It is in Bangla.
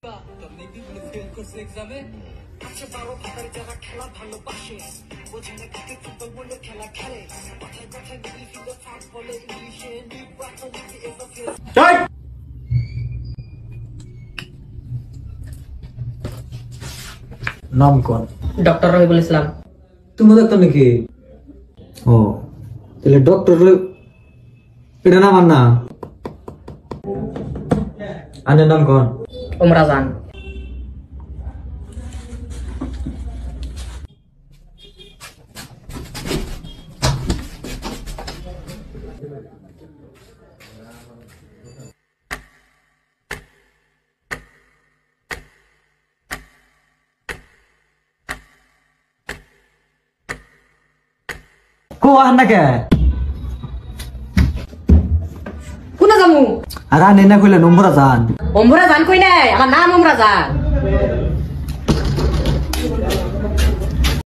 নাম কোন? ডক্টর রহিবুল ইসলাম। তুমি দেখতো নাকি? ও তাহলে ডক্টর এটা নাম আর না আনের নাম কোন? উমরাজান। কো আন না কে? কোন জামু? আর আনে না কইলে নম্বর জান। উমরাজান কই নাই, আমার নাম উমরাজান।